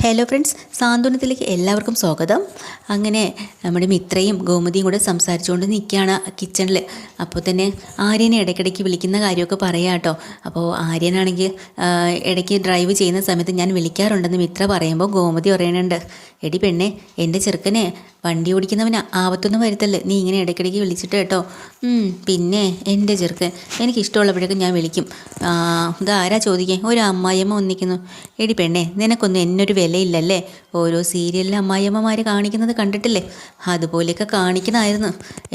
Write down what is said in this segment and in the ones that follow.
Hello friends, സാന്ത്വനത്തിലേക്ക് എല്ലാവർക്കും സ്വാഗതം. അങ്ങനെ നമ്മുടെ മിത്രയും ഗോമതിയും കൂടെ സംസാരിച്ചുകൊണ്ട് നിൽക്കുകയാണ് കിച്ചണിൽ. അപ്പോൾ തന്നെ ആര്യനെ ഇടയ്ക്കിടയ്ക്ക് വിളിക്കുന്ന കാര്യമൊക്കെ പറയാം കേട്ടോ. അപ്പോൾ ആര്യനാണെങ്കിൽ ഇടയ്ക്ക് ഡ്രൈവ് ചെയ്യുന്ന സമയത്ത് ഞാൻ വിളിക്കാറുണ്ടെന്ന് മിത്ര പറയുമ്പോൾ ഗോമതി പറയുന്നുണ്ട്, എടി പെണ്ണെ, എൻ്റെ ചെറുക്കനെ വണ്ടി ഓടിക്കുന്നവന് ആപത്തൊന്നും വരുത്തല്ലേ, നീ ഇങ്ങനെ ഇടയ്ക്കിടയ്ക്ക് വിളിച്ചിട്ട് കേട്ടോ. പിന്നെ എൻ്റെ ചെറുക്കൻ എനിക്കിഷ്ടമുള്ളപ്പോഴേക്കും ഞാൻ വിളിക്കും. ഇതാരാ ചോദിക്കാൻ, ഒരു അമ്മായിയമ്മ ഒന്നിക്കുന്നു. എടി പെണ്ണെ, നിനക്കൊന്നും എന്നൊരു വിലയില്ലല്ലേ? ഓരോ സീരിയലിൽ അമ്മായിയമ്മമാർ കാണിക്കുന്നത് കണ്ടിട്ടില്ലേ? അതുപോലെയൊക്കെ കാണിക്കണമായിരുന്നു,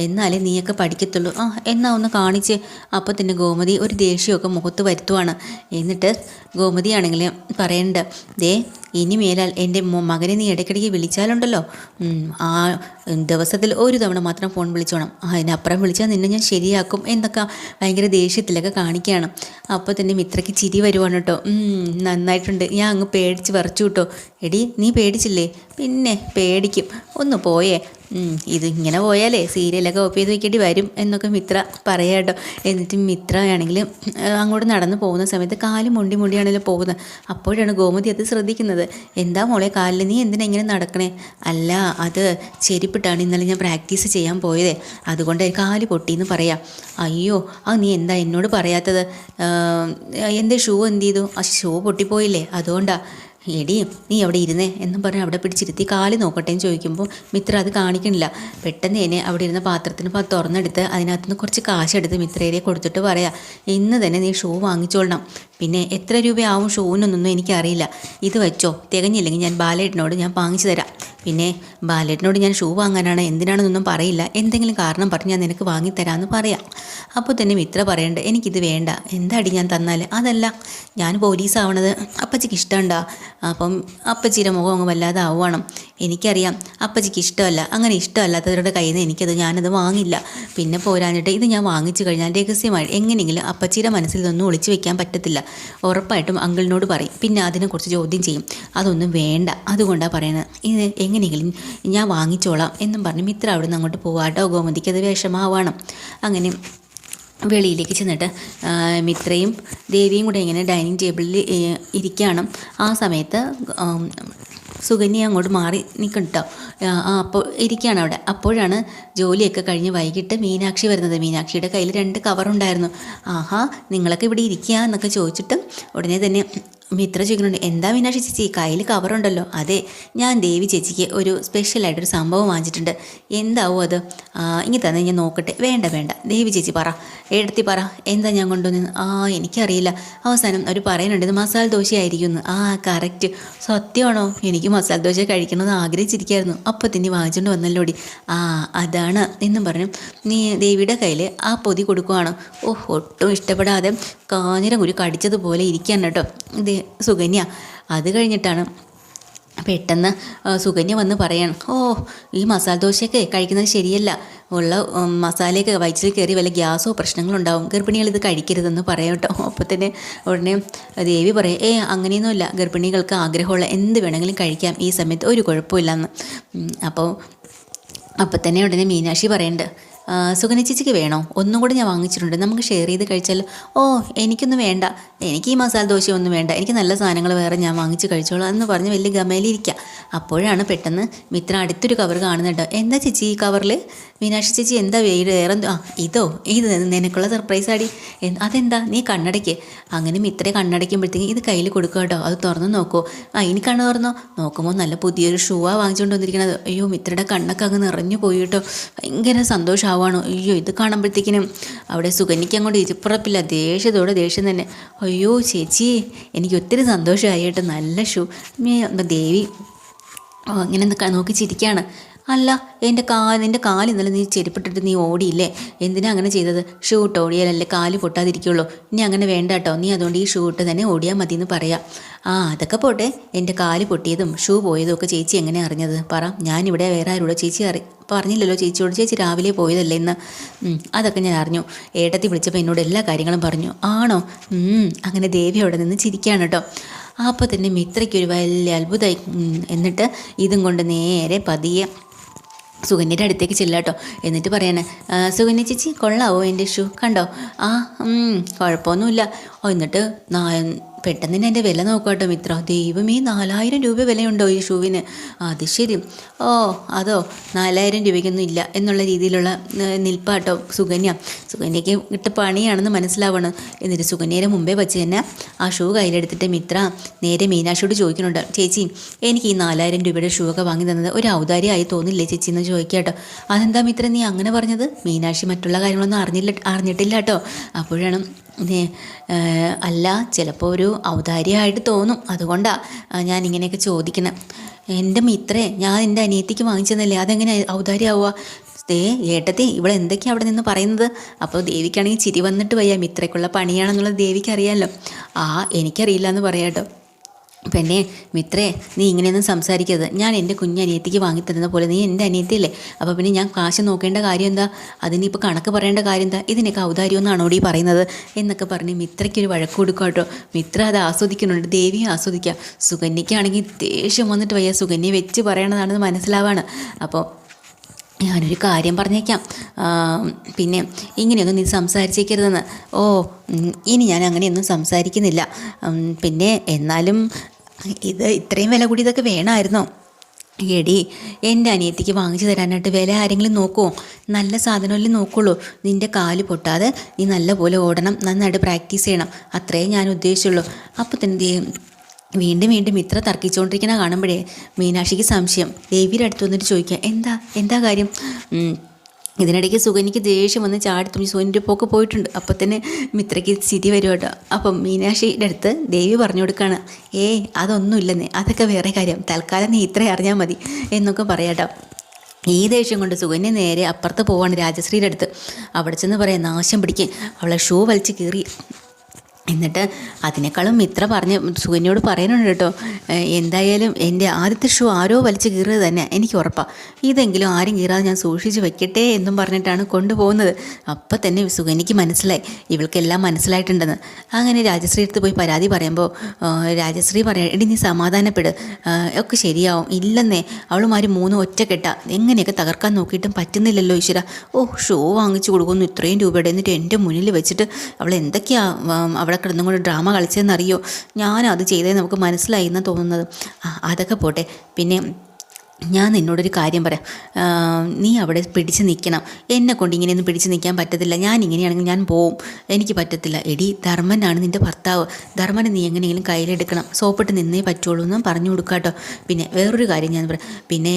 എന്നാലേ നീയൊക്കെ പഠിക്കത്തുള്ളൂ. എന്നാ ഒന്ന് കാണിച്ച്. അപ്പോൾ തന്നെ ഗോമതി ഒരു ദേഷ്യമൊക്കെ മുഖത്ത് വരുത്തുവാണ്. എന്നിട്ട് ഗോമതിയാണെങ്കിൽ പറയണ്ട, ദേ ഇനി മേലാൽ എൻ്റെ മകനെ നീ ഇടയ്ക്കിടയ്ക്ക് വിളിച്ചാലുണ്ടല്ലോ, ആ ദിവസത്തിൽ ഒരു തവണ മാത്രം ഫോൺ വിളിച്ചോണം, അതിനപ്പുറം വിളിച്ചാൽ നിന്നെ ഞാൻ ശരിയാക്കും എന്നൊക്കെ ഭയങ്കര ദേഷ്യത്തിലൊക്കെ കാണിക്കുകയാണ്. അപ്പോൾ തന്നെ മിത്രയ്ക്ക് ചിരി വരുവാണ് കേട്ടോ. നന്നായിട്ടുണ്ട്, ഞാൻ അങ്ങ് പേടിച്ച് വിറച്ചു കേട്ടോ. എടി നീ പേടിച്ചില്ലേ? പിന്നെ പേടിക്കും, ഒന്ന് പോയേ. ഇത് ഇങ്ങനെ പോയാലേ സീരിയലൊക്കെ ഓപ്പ് ചെയ്ത് വയ്ക്കേണ്ടി വരും എന്നൊക്കെ മിത്ര പറയാം കേട്ടോ. എന്നിട്ട് മിത്ര ആണെങ്കിൽ അങ്ങോട്ട് നടന്നു പോകുന്ന സമയത്ത് കാല് മുണ്ടിയാണല്ലോ പോകുന്നത്. അപ്പോഴാണ് ഗോമതി അത് ശ്രദ്ധിക്കുന്നത്. എന്താ മോളെ കാലിൽ, നീ എന്തിനാ ഇങ്ങനെ നടക്കണേ? അല്ല, അത് ചെരുപ്പിട്ടാണ് ഇന്നലെ ഞാൻ പ്രാക്ടീസ് ചെയ്യാൻ പോയതേ, അതുകൊണ്ട് കാല് പൊട്ടിയെന്ന് പറയാം. അയ്യോ, നീ എന്താ എന്നോട് പറയാത്തത്? എൻ്റെ ഷൂ എന്ത് ചെയ്തു? ഷൂ പൊട്ടിപ്പോയില്ലേ, അതുകൊണ്ടാണ്. എടി നീ അവിടെ ഇരുന്നേ എന്നും പറഞ്ഞ് അവിടെ പിടിച്ചിരുത്തി കാല് നോക്കട്ടെ എന്ന് ചോദിക്കുമ്പോൾ മിത്ര അത് കാണിക്കണില്ല. പെട്ടെന്ന് തന്നെ അവിടെ ഇരുന്ന പാത്രത്തിന് തുറന്നെടുത്ത് അതിനകത്തുനിന്ന് കുറച്ച് കാശെടുത്ത് മിത്രയെ കൊടുത്തിട്ട് പറയാം, ഇന്ന് തന്നെ നീ ഷൂ വാങ്ങിച്ചോളണം. പിന്നെ എത്ര രൂപയാവും ഷൂവിനൊന്നും എനിക്കറിയില്ല, ഇത് വെച്ചോ, തികഞ്ഞില്ലെങ്കിൽ ഞാൻ ബാലേട്ടനോട് ഞാൻ വാങ്ങിച്ചു തരാം. പിന്നെ ബാലേട്ടനോട് ഞാൻ ഷൂ വാങ്ങാനാണ് എന്തിനാണെന്നൊന്നും പറയില്ല, എന്തെങ്കിലും കാരണം പറഞ്ഞ് ഞാൻ നിനക്ക് വാങ്ങിത്തരാമെന്ന് പറയാം. അപ്പോൾ തന്നെ മിത്ര പറയണ്ട, എനിക്കിത് വേണ്ട, എന്താടി ഞാൻ തന്നാൽ? അതല്ല, ഞാൻ പോലീസാവണത് അപ്പച്ചിക്ക് ഇഷ്ടമുണ്ടാ? അപ്പം അപ്പച്ചിയുടെ മുഖം അങ്ങ് വല്ലാതെ ആവുകയാണ്. എനിക്കറിയാം അപ്പച്ചിക്ക് ഇഷ്ടമല്ല, അങ്ങനെ ഇഷ്ടമല്ലാത്തവരുടെ കയ്യിൽ നിന്ന് ഞാനത് വാങ്ങില്ല. പിന്നെ പോരാഞ്ഞിട്ട് ഇത് ഞാൻ വാങ്ങിച്ചു കഴിഞ്ഞാൽ രഹസ്യമായി എങ്ങനെയെങ്കിലും അപ്പച്ചിയുടെ മനസ്സിൽ ഇതൊന്നും ഒളിച്ചു വെക്കാൻ പറ്റത്തില്ല. ഉറപ്പായിട്ടും അങ്കിളിനോട് പറയും, പിന്നെ അതിനെക്കുറിച്ച് ചോദ്യം ചെയ്യും. അതൊന്നും വേണ്ട, അതുകൊണ്ടാണ് പറയുന്നത്. ഇത് എങ്ങനെയെങ്കിലും ഞാൻ വാങ്ങിച്ചോളാം എന്നും പറഞ്ഞ് മിത്ര അവിടെ നിന്ന് അങ്ങോട്ട് പോവാട്ടോ. ഗോമതിക്ക് അത് വിഷമാവാണ്. അങ്ങനെ വെളിയിലേക്ക് ചെന്നിട്ട് മിത്രയും ദേവിയും കൂടെ ഇങ്ങനെ ഡൈനിങ് ടേബിളിൽ ഇരിക്കുകയാണ്. ആ സമയത്ത് സുകന്യ അങ്ങോട്ട് മാറി നിൽക്കും കേട്ടോ. അപ്പോൾ ഇരിക്കുകയാണ് അവിടെ. അപ്പോഴാണ് ജോലിയൊക്കെ കഴിഞ്ഞ് വൈകിട്ട് മീനാക്ഷി വരുന്നത്. മീനാക്ഷിയുടെ കയ്യിൽ 2 കവറുണ്ടായിരുന്നു. നിങ്ങളൊക്കെ ഇവിടെ ഇരിക്കുക എന്നൊക്കെ ചോദിച്ചിട്ട് ഉടനെ തന്നെ മിത്ര ചോദിക്കുന്നുണ്ട്, എന്താ മീനാക്ഷി ചേച്ചി കയ്യിൽ കവറുണ്ടല്ലോ? അതെ, ഞാൻ ദേവി ചേച്ചിക്ക് ഒരു സ്പെഷ്യലായിട്ടൊരു സംഭവം വാങ്ങിച്ചിട്ടുണ്ട്. എന്താവും അത്? ഇനി തന്നെ ഞാൻ നോക്കട്ടെ. വേണ്ട ദേവി ചേച്ചി പറ, എടുത്തി പറ, എന്താ ഞാൻ കൊണ്ടുവന്ന്? എനിക്കറിയില്ല. അവസാനം അവർ പറയുന്നുണ്ട് ഇത് മസാല ദോശയായിരിക്കുമെന്ന്. കറക്റ്റ്, സത്യമാണോ? എനിക്ക് മസാല ദോശ കഴിക്കണമെന്ന് ആഗ്രഹിച്ചിരിക്കുകയായിരുന്നു, അപ്പോൾ തന്നെ വാങ്ങിച്ചുകൊണ്ട് വന്നല്ലോടി. അതാണ് എന്നും പറഞ്ഞു നീ ദേവിയുടെ കയ്യിൽ ആ പൊതി കൊടുക്കുവാണ്. ഒട്ടും ഇഷ്ടപ്പെടാതെ കാഞ്ഞിരം കുരു കടിച്ചതുപോലെ ഇരിക്കാൻ കേട്ടോ ഇത് സുകന്യ. അത് കഴിഞ്ഞിട്ടാണ് പെട്ടെന്ന് സുകന്യ വന്ന് പറയണം, ഈ മസാല ദോശയൊക്കെ കഴിക്കുന്നത് ശരിയല്ല, ഉള്ള മസാലയൊക്കെ വയറ്റിൽ കയറി വല്ല ഗ്യാസോ പ്രശ്നങ്ങളുണ്ടാവും, ഗർഭിണികൾ ഇത് കഴിക്കരുതെന്ന് പറയാം കേട്ടോ. അപ്പോൾ തന്നെ ഉടനെ ദേവി പറയും, അങ്ങനെയൊന്നുമില്ല, ഗർഭിണികൾക്ക് ആഗ്രഹമുള്ള എന്ത് വേണമെങ്കിലും കഴിക്കാം, ഈ സമയത്ത് ഒരു കുഴപ്പമില്ലെന്ന്. അപ്പോൾ തന്നെ ഉടനെ മീനാക്ഷി പറയുന്നുണ്ട്, സുകന്യ ചേച്ചിക്ക് വേണോ? ഒന്നും കൂടി ഞാൻ വാങ്ങിച്ചിട്ടുണ്ട്, നമുക്ക് ഷെയർ ചെയ്ത് കഴിച്ചാൽ? എനിക്കൊന്നും വേണ്ട, എനിക്ക് ഈ മസാല ദോശയൊന്നും വേണ്ട, എനിക്ക് നല്ല സാധനങ്ങൾ വേറെ ഞാൻ വാങ്ങിച്ച് കഴിച്ചോളാം എന്ന് പറഞ്ഞ് വലിയ ഗമയിലിരിക്കുക. അപ്പോഴാണ് പെട്ടെന്ന് മിത്ര അടുത്തൊരു കവർ കാണുന്നുണ്ടോ. എന്താ ചേച്ചി ഈ കവറിൽ? മീനാക്ഷി ചേച്ചി എന്താ വേറെ ഇത് നിനക്കുള്ള സർപ്രൈസ് ആടി. അതെന്താ? നീ കണ്ണടയ്ക്ക്. അങ്ങനെ മിത്രയെ കണ്ണടയ്ക്കുമ്പോഴത്തേക്കും ഇത് കയ്യിൽ കൊടുക്കുക കേട്ടോ. അത് തുറന്ന് നോക്കുമോ? ഇനി കണ്ണ് തുറന്നോ. നോക്കുമ്പോൾ നല്ല പുതിയൊരു ഷൂവാണ് വാങ്ങിച്ചുകൊണ്ട് വന്നിരിക്കുന്നത്. അയ്യോ, മിത്രയുടെ കണ്ണൊക്കെ അങ്ങ് നിറഞ്ഞു പോയി കേട്ടോ. ഭയങ്കര സന്തോഷമാവാണോ. അയ്യോ, ഇത് കാണുമ്പോഴത്തേക്കിനും അവിടെ സുകന്യയ്ക്ക് അങ്ങോട്ട് ഇരിപ്പുറപ്പില്ല, ദേഷ്യം തന്നെ. അയ്യോ ചേച്ചി, എനിക്ക് ഒത്തിരി സന്തോഷമായി കേട്ടോ, നല്ല ഷൂ. ദേവി ഇങ്ങനെ നോക്കി ചിരിക്കുകയാണ്. അല്ല, നിൻ്റെ കാല് ഇന്നലെ നീ ചെരുപ്പിട്ടിട്ട് നീ ഓടിയില്ലേ? എന്തിനാ അങ്ങനെ ചെയ്തത്? ഷൂ ഇട്ട് ഓടിയാലല്ലേ കാല് പൊട്ടാതിരിക്കുള്ളൂ. ഇനി അങ്ങനെ വേണ്ട കേട്ടോ, നീ അതുകൊണ്ട് ഈ ഷൂ ഇട്ട് തന്നെ ഓടിയാൽ മതി എന്ന് പറയാം. അതൊക്കെ പോട്ടെ, എൻ്റെ കാല് പൊട്ടിയതും ഷൂ പോയതും ഒക്കെ ചേച്ചി എങ്ങനെ അറിഞ്ഞത്? പറ. ഞാനിവിടെ വേറെ ആരോടെ ചേച്ചി പറഞ്ഞില്ലല്ലോ ചേച്ചിയോട്, ചേച്ചി രാവിലെ പോയതല്ലേ ഇന്ന്? അതൊക്കെ ഞാൻ അറിഞ്ഞു, ഏട്ടത്തി വിളിച്ചപ്പോൾ എന്നോട് എല്ലാ കാര്യങ്ങളും പറഞ്ഞു. ആണോ? അങ്ങനെ ദേവി അവിടെ നിന്ന് ചിരിക്കുകയാണ് കേട്ടോ. അപ്പോൾ തന്നെ മിത്രയ്ക്കൊരു വലിയ അത്ഭുതമായി. എന്നിട്ട് ഇതും കൊണ്ട് നേരെ പതിയെ സുകന്യയുടെ അടുത്തേക്ക് ചെല്ലാട്ടോ. എന്നിട്ട് പറയാണ്, സുകന്യ ചേച്ചി കൊള്ളാവോ എൻ്റെ ഷൂ? കണ്ടോ? കുഴപ്പമൊന്നുമില്ല. എന്നിട്ട് പെട്ടെന്ന് തന്നെ എൻ്റെ വില നോക്കാട്ടോ മിത്ര. ദൈവമേ, 4000 രൂപ വിലയുണ്ടോ ഈ ഷൂവിന്? അത് ശരി. ഓ അതോ, 4000 രൂപയ്ക്കൊന്നും ഇല്ല എന്നുള്ള രീതിയിലുള്ള നിൽപ്പാട്ടോ സുകന്യയ്ക്ക് ഇട്ട് പണിയാണെന്ന് മനസ്സിലാവണം. എന്നിട്ട് സുകന്യയുടെ മുമ്പേ വെച്ച് തന്നെ ആ ഷൂ കയ്യിലെടുത്തിട്ട് മിത്ര നേരെ മീനാക്ഷിയോട് ചോദിക്കുന്നുണ്ട്, ചേച്ചി എനിക്ക് ഈ 4000 രൂപയുടെ ഷൂ ഒക്കെ വാങ്ങി തന്നത് ഒരു ഔദാര്യമായി തോന്നില്ലേ ചേച്ചി എന്ന് ചോദിക്കാട്ടോ. അതെന്താ മിത്ര നീ അങ്ങനെ പറഞ്ഞത്? മീനാക്ഷി മറ്റുള്ള കാര്യങ്ങളൊന്നും അറിഞ്ഞിട്ടില്ല കേട്ടോ. അപ്പോഴാണ് അല്ല, ചിലപ്പോൾ ഒരു ഔദാര്യമായിട്ട് തോന്നും, അതുകൊണ്ടാണ് ഞാൻ ഇങ്ങനെയൊക്കെ ചോദിക്കണം. എൻ്റെ മിത്രേ, ഞാൻ എൻ്റെ അനിയത്തിക്ക് വാങ്ങിച്ചതല്ലേ, അതെങ്ങനെ ഔദാര്യമാവുക? ഏട്ടത്തി ഇവിടെ എന്തൊക്കെയാണ് അവിടെ നിന്ന് പറയുന്നത്? അപ്പോൾ ദേവിക്കാണെങ്കിൽ ചിരി വന്നിട്ട് വയ്യ, മിത്രയ്ക്കുള്ള പണിയാണെന്നുള്ളത് ദേവിക്ക് അറിയാമല്ലോ. എനിക്കറിയില്ല എന്ന് പറയാട്ടോ. പിന്നെ മിത്രേ, നീ ഇങ്ങനെയൊന്നും സംസാരിക്കരുത്. ഞാൻ എൻ്റെ കുഞ്ഞനിയത്തിക്ക് വാങ്ങിത്തരുന്ന പോലെ നീ എൻ്റെ അനിയത്തിയല്ലേ, അപ്പോൾ പിന്നെ ഞാൻ കാശ് നോക്കേണ്ട കാര്യം എന്താ? അതിനിപ്പോൾ കണക്ക് പറയേണ്ട കാര്യം എന്താ? ഇതിനൊക്കെ ഔദാര്യമെന്നാണോ ഈ പറയുന്നത് എന്നൊക്കെ പറഞ്ഞ് മിത്രയ്ക്കൊരു വഴക്ക് കൊടുക്കുക കേട്ടോ. മിത്ര അത് ആസ്വദിക്കുന്നുണ്ട്, ദേവിയെ ആസ്വദിക്കുക. സുകന്യയ്ക്കാണെങ്കിൽ ദേഷ്യം വന്നിട്ട് വയ്യ, സുകന്യ വെച്ച് പറയണതാണെന്ന് മനസ്സിലാവാണ്. അപ്പോൾ ഞാനൊരു കാര്യം പറഞ്ഞേക്കാം, പിന്നെ ഇങ്ങനെയൊന്നും നീ സംസാരിച്ചേക്കരുതെന്ന്. ഇനി ഞാൻ അങ്ങനെയൊന്നും സംസാരിക്കുന്നില്ല. പിന്നെ എന്നാലും ഇത് ഇത്രയും വില കൂടി ഇതൊക്കെ വേണമായിരുന്നോ? എടി, എൻ്റെ അനിയത്തിക്ക് വാങ്ങിച്ചു തരാനായിട്ട് വില ആരെങ്കിലും നോക്കുമോ? നല്ല സാധനമല്ലേ നോക്കുള്ളൂ. നിൻ്റെ കാല് പൊട്ടാതെ നീ നല്ലപോലെ ഓടണം, നന്നായിട്ട് പ്രാക്ടീസ് ചെയ്യണം, അത്രേ ഞാൻ ഉദ്ദേശിച്ചുള്ളൂ. അപ്പോൾ തന്നെ വീണ്ടും ഇത്ര തർക്കിച്ചുകൊണ്ടിരിക്കുന്ന കാണുമ്പോഴേ മീനാക്ഷിക്ക് സംശയം. ദേവിയുടെ അടുത്ത് വന്നിട്ട് ചോദിക്കുക, എന്താ കാര്യം? ഇതിനിടയ്ക്ക് സുകന്യയ്ക്ക് ദേഷ്യം വന്ന് ചാടി സുകന്യൻ്റെ പോക്ക് പോയിട്ടുണ്ട്. അപ്പോൾ തന്നെ മിത്രയ്ക്ക് സ്ഥിതി വരും കേട്ടോ. അപ്പം മീനാക്ഷിയുടെ അടുത്ത് ദേവി പറഞ്ഞു കൊടുക്കുകയാണ്, അതൊന്നുമില്ലെന്നേ, അതൊക്കെ വേറെ കാര്യം, തൽക്കാലം നീ ഇത്രയും അറിഞ്ഞാൽ മതി എന്നൊക്കെ പറയാട്ടോ. ഈ ദേഷ്യം കൊണ്ട് സുകന്യ നേരെ അപ്പുറത്ത് പോവാണ് രാജശ്രീയുടെ അടുത്ത്. അവിടെ ചെന്ന് പറയാം, നാശം പിടിക്കുക, അവളെ ഷൂ വലിച്ച് കീറി. എന്നിട്ട് അതിനേക്കാളും മിത്ര പറഞ്ഞ് സുകന്യയോട് പറയുന്നുണ്ട് കേട്ടോ, എന്തായാലും എൻ്റെ ആദ്യത്തെ ഷൂ ആരോ വലിച്ച് കീറിയത് തന്നെ എനിക്ക് ഉറപ്പാണ്, ഇതെങ്കിലും ആരും കീറാതെ ഞാൻ സൂക്ഷിച്ച് വെക്കട്ടെ എന്നും പറഞ്ഞിട്ടാണ് കൊണ്ടുപോകുന്നത്. അപ്പം തന്നെ സുകന്യയ്ക്ക് മനസ്സിലായി, ഇവൾക്കെല്ലാം മനസ്സിലായിട്ടുണ്ടെന്ന്. അങ്ങനെ രാജശ്രീ അടുത്ത് പോയി പരാതി പറയുമ്പോൾ രാജശ്രീ പറയാം, എടി നീ സമാധാനപ്പെട്, ഒക്കെ ശരിയാവും. ഇല്ലെന്നേ, അവളുമാർ 3 ഒറ്റക്കെട്ട, എങ്ങനെയൊക്കെ തകർക്കാൻ നോക്കിയിട്ടും പറ്റുന്നില്ലല്ലോ ഈശ്വര. ഷൂ വാങ്ങിച്ചു കൊടുക്കുന്നു ഇത്രയും രൂപയുടെ, എന്നിട്ട് എൻ്റെ മുന്നിൽ വെച്ചിട്ട് അവൾ എന്തൊക്കെയാണ് അവിടെ കിടന്നും കൊണ്ട് ഡ്രാമ കളിച്ചതെന്നറിയോ? ഞാനത് ചെയ്തത് നമുക്ക് മനസ്സിലായി എന്നാണ് തോന്നുന്നത്. അതൊക്കെ പോട്ടെ, പിന്നെ ഞാൻ നിന്നോടൊരു കാര്യം പറയാം, നീ അവിടെ പിടിച്ച് നിൽക്കണം. എന്നെ കൊണ്ട് ഇങ്ങനെയൊന്നും പിടിച്ച് നിൽക്കാൻ പറ്റത്തില്ല. ഞാൻ ഇങ്ങനെയാണെങ്കിൽ ഞാൻ പോവും, എനിക്ക് പറ്റത്തില്ല. എടി, ധർമ്മനാണ് നിൻ്റെ ഭർത്താവ്, ധർമ്മനെ നീ എങ്ങനെയെങ്കിലും കയ്യിലെടുക്കണം, സോപ്പിട്ട് നിന്നേ പറ്റുള്ളൂ എന്നും പറഞ്ഞു കൊടുക്കാട്ടോ. പിന്നെ വേറൊരു കാര്യം ഞാൻ പറയാം, പിന്നെ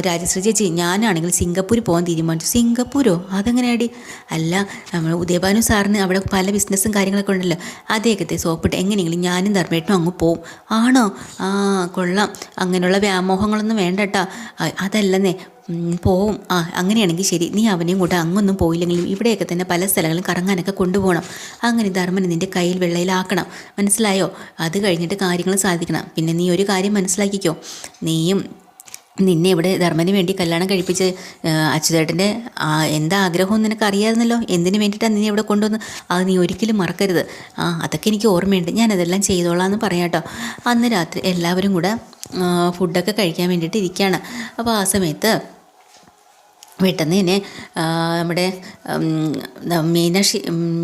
രാജശ്രീ ചേച്ചി, ഞാനാണെങ്കിൽ സിംഗപ്പൂർ പോകാൻ തീരുമാനിച്ചു. സിംഗപ്പൂരോ? അതെങ്ങനെയാടി? അല്ല, നമ്മൾ ഉദയഭാനു സാറിന് അവിടെ പല ബിസിനസ്സും കാര്യങ്ങളൊക്കെ ഉണ്ടല്ലോ, അദ്ദേഹത്തെ സോപ്പിട്ട് എങ്ങനെയെങ്കിലും ഞാനും ധർമ്മേട്ടനും അങ്ങ് പോവും. ആണോ? കൊള്ളാം, അങ്ങനെയുള്ള വ്യാമോഹങ്ങളൊന്നും വേണ്ട കേട്ടോ. അതല്ലെന്നേ, പോവും. അങ്ങനെയാണെങ്കിൽ ശരി, നീ അവനെയും കൂടെ അങ്ങൊന്നും പോയില്ലെങ്കിലും ഇവിടെയൊക്കെ തന്നെ പല സ്ഥലങ്ങളും കറങ്ങാനൊക്കെ കൊണ്ടുപോകണം. അങ്ങനെ ധർമ്മനെ നിൻ്റെ കയ്യിൽ വെള്ളയിലാക്കണം, മനസ്സിലായോ? അത് കഴിഞ്ഞിട്ട് കാര്യങ്ങൾ സാധിക്കണം. പിന്നെ നീ ഒരു കാര്യം മനസ്സിലാക്കിക്കോ, നിന്നെ ഇവിടെ ധർമ്മന് വേണ്ടി കല്യാണം കഴിപ്പിച്ച് അച്യുതേട്ടൻ്റെ എന്താ ആഗ്രഹമെന്ന് നിനക്ക് അറിയാമായിരുന്നല്ലോ, എന്തിനു വേണ്ടിയിട്ടാണ് നിന്നെ ഇവിടെ കൊണ്ടുവന്ന്, അത് നീ ഒരിക്കലും മറക്കരുത്. അതൊക്കെ എനിക്ക് ഓർമ്മയുണ്ട്, ഞാനതെല്ലാം ചെയ്തോളാം എന്ന് പറയാം കേട്ടോ. അന്ന് രാത്രി എല്ലാവരും കൂടെ ഫുഡൊക്കെ കഴിക്കാൻ വേണ്ടിയിട്ട് ഇരിക്കുകയാണ്. അപ്പോൾ ആ സമയത്ത് പെട്ടെന്ന് തന്നെ നമ്മുടെ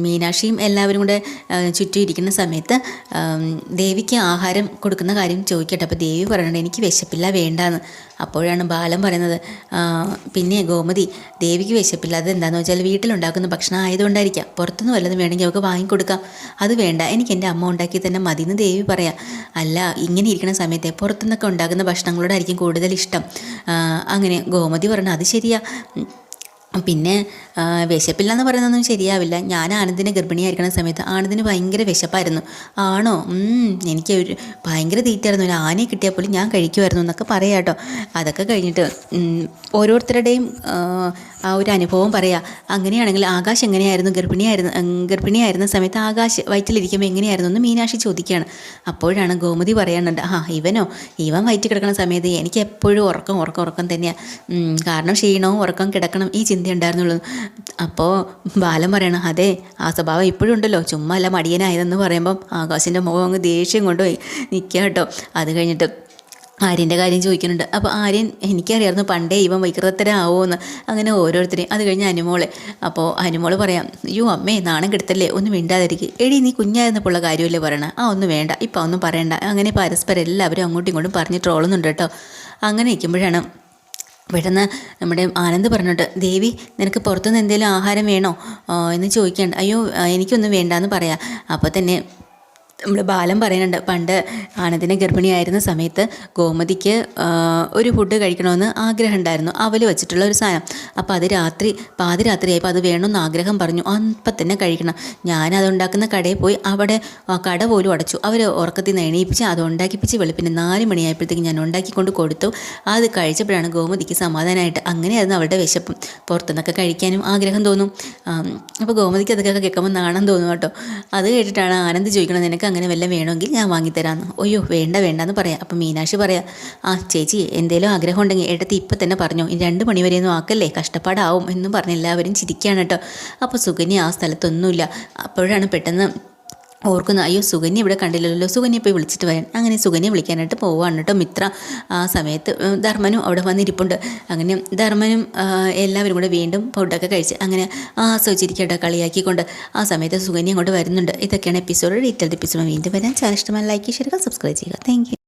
മീനാക്ഷിയും എല്ലാവരും കൂടെ ചുറ്റും ഇരിക്കുന്ന സമയത്ത് ദേവിക്ക് ആഹാരം കൊടുക്കുന്ന കാര്യം ചോദിക്കട്ടെ. അപ്പോൾ ദേവി പറയുന്നുണ്ട്, എനിക്ക് വിശപ്പില്ല, വേണ്ടാന്ന്. അപ്പോഴാണ് ബാലൻ പറയുന്നത്, പിന്നെ ഗോമതി, ദേവിക്ക് വിശപ്പില്ല, അതെന്താണെന്ന് വെച്ചാൽ വീട്ടിലുണ്ടാക്കുന്ന ഭക്ഷണം ആയതുകൊണ്ടായിരിക്കാം, പുറത്തുനിന്ന് വല്ലതും വേണമെങ്കിൽ അവൾക്ക് വാങ്ങിക്കൊടുക്കാം. അത് വേണ്ട, എനിക്ക് എൻ്റെ അമ്മ ഉണ്ടാക്കി തന്നെ മതി എന്ന് ദേവി പറയാം. അല്ല, ഇങ്ങനെ ഇരിക്കുന്ന സമയത്ത് പുറത്തുനിന്നൊക്കെ ഉണ്ടാക്കുന്ന ഭക്ഷണങ്ങളോടായിരിക്കും കൂടുതൽ ഇഷ്ടം. അങ്ങനെ ഗോമതി പറഞ്ഞു, അത് ശരിയാ. പിന്നെ വിശപ്പില്ല എന്ന് പറയുന്നതൊന്നും ശരിയാവില്ല. ഞാൻ ആനന്ദിനെ ഗർഭിണിയായിരിക്കുന്ന സമയത്ത് ആനന്ദിന് ഭയങ്കര വിശപ്പായിരുന്നു. ആണോ? എനിക്ക് ഒരു ഭയങ്കര തീറ്റായിരുന്നു, ഒരു ആനയെ കിട്ടിയാൽ പോലും ഞാൻ കഴിക്കുമായിരുന്നു എന്നൊക്കെ പറയാം കേട്ടോ. അതൊക്കെ കഴിഞ്ഞിട്ട് ഓരോരുത്തരുടെയും ആ ഒരു അനുഭവം പറയാം. അങ്ങനെയാണെങ്കിൽ ആകാശ് എങ്ങനെയായിരുന്നു ഗർഭിണിയായിരുന്ന സമയത്ത് ആകാശ് വയറ്റിലിരിക്കുമ്പോൾ എങ്ങനെയായിരുന്നു എന്ന് മീനാക്ഷി ചോദിക്കുകയാണ്. അപ്പോഴാണ് ഗോമതി പറയാനുണ്ട്, ഇവൻ വയറ്റിൽ കിടക്കുന്ന സമയത്ത് എനിക്ക് എപ്പോഴും ഉറക്കം തന്നെയാണ്, കാരണം ക്ഷീണവും ഉറക്കം കിടക്കണം ഈ ചിന്ത ഉണ്ടായിരുന്നുള്ളൂ. അപ്പോൾ ബാലൻ പറയണം, അതെ, ആ സ്വഭാവം ഇപ്പോഴും ഉണ്ടല്ലോ, ചുമ്മാ അല്ല മടിയനായതെന്ന് പറയുമ്പം ആകാശിൻ്റെ മുഖം അങ്ങ് ദേഷ്യം കൊണ്ടുപോയി നിൽക്കുക കേട്ടോ. അത് കഴിഞ്ഞിട്ട് ആര്യൻ്റെ കാര്യം ചോദിക്കുന്നുണ്ട്. അപ്പോൾ ആര്യൻ എനിക്കറിയായിരുന്നു പണ്ടേ ഇവൻ വികൃതത്തരാവുമെന്ന്. അങ്ങനെ ഓരോരുത്തരെയും. അത് കഴിഞ്ഞ് അനുമോള്. അപ്പോൾ അനുമോള് പറയാം, അയ്യോ അമ്മേ നാണം കെടുത്തല്ലേ, ഒന്നും മിണ്ടാതിരിക്കും. എടി നീ കുഞ്ഞായിരുന്നപ്പോഴുള്ള കാര്യമല്ലേ പറയണേ, ഒന്നും വേണ്ട, ഇപ്പം ഒന്നും പറയണ്ട. അങ്ങനെ പരസ്പരം എല്ലാവരും അങ്ങോട്ടും ഇങ്ങോട്ടും പറഞ്ഞ് ട്രോളുന്നുണ്ട് കേട്ടോ. അങ്ങനെ നിൽക്കുമ്പോഴാണ് പെട്ടെന്ന് നമ്മുടെ ആനന്ദ് പറഞ്ഞിട്ട്, ദേവി നിനക്ക് പുറത്തുനിന്ന് എന്തെങ്കിലും ആഹാരം വേണോ എന്ന് ചോദിക്കണ്ട. അയ്യോ എനിക്കൊന്നും വേണ്ടാന്ന് പറയാം. അപ്പോൾ തന്നെ നമ്മൾ ബാലൻ പറയുന്നുണ്ട്, പണ്ട് ആനന്ദിനെ ഗർഭിണിയായിരുന്ന സമയത്ത് ഗോമതിക്ക് ഒരു ഫുഡ് കഴിക്കണമെന്ന് ആഗ്രഹം ഉണ്ടായിരുന്നു, അവൽ വെച്ചിട്ടുള്ള ഒരു സാധനം. അപ്പോൾ അത് പാതിരാത്രിയായപ്പോൾ അത് വേണമെന്ന് ആഗ്രഹം പറഞ്ഞു. അപ്പം തന്നെ കഴിക്കണം. ഞാനത് ഉണ്ടാക്കുന്ന കടയിൽ പോയി അവിടെ കട പോലും അടച്ചു. അവർ ഉറക്കത്തിൽ നിന്ന് എണീപ്പിച്ച് അത് ഉണ്ടാക്കിപ്പിച്ച് വെളുപ്പിന് 4 മണിയായപ്പോഴത്തേക്ക് ഞാൻ ഉണ്ടാക്കിക്കൊണ്ട് കൊടുത്തു. അത് കഴിച്ചപ്പോഴാണ് ഗോമതിക്ക് സമാധാനമായിട്ട്. അങ്ങനെയായിരുന്നു അവളുടെ വിശപ്പും. പുറത്തുനിന്നൊക്കെ കഴിക്കാനും ആഗ്രഹം തോന്നും. അപ്പോൾ ഗോമതിക്ക് അതൊക്കെ കേൾക്കുമ്പോൾ നാണം തോന്നും കേട്ടോ. അത് കേട്ടിട്ടാണ് ആനന്ദ് ചോദിക്കണം, നിനക്ക് അങ്ങനെ വല്ലതും വേണമെങ്കിൽ ഞാൻ വാങ്ങിത്തരാമെന്ന്. അയ്യോ വേണ്ടെന്ന് പറയാം. അപ്പം മീനാക്ഷി പറയാം, ചേച്ചി എന്തേലും ആഗ്രഹം ഉണ്ടെങ്കിൽ ഏട്ടത്തി ഇപ്പം തന്നെ പറഞ്ഞോ, ഇനി 2 മണി വരെയൊന്നും ആക്കല്ലേ, കഷ്ടപ്പാടാവും എന്നും പറഞ്ഞ് എല്ലാവരും ചിരിക്കുകയാണ് കേട്ടോ. അപ്പോൾ സുകന്യ ആ സ്ഥലത്തൊന്നുമില്ല. അപ്പോഴാണ് പെട്ടെന്ന് ഓർക്കുന്നു, അയ്യോ സുകന്യ ഇവിടെ കണ്ടില്ലല്ലോ, സുകന്യ പോയി വിളിച്ചിട്ട് വരാൻ. അങ്ങനെ സുകന്യ വിളിക്കാനായിട്ട് പോവാണ് കേട്ടോ മിത്ര. ആ സമയത്ത് ധർമ്മനും അവിടെ വന്നിരിപ്പുണ്ട്. അങ്ങനെ ധർമ്മനും എല്ലാവരും കൂടെ വീണ്ടും ഫുഡൊക്കെ കഴിച്ച് അങ്ങനെ ആസ്വദിച്ചിരിക്കട്ടെ കളിയാക്കിക്കൊണ്ട്. ആ സമയത്ത് സുകന്യ അങ്ങോട്ട് വരുന്നുണ്ട്. ഇതൊക്കെയാണ് എപ്പിസോഡ്. ഡീറ്റെയിൽഡ് എപ്പിസോഡ് വീണ്ടും വരാൻ. ചാനൽ ഇഷ്ടമായി ലൈക്ക് ചെയ്യുക, സബ്സ്ക്രൈബ് ചെയ്യുക. Thank you.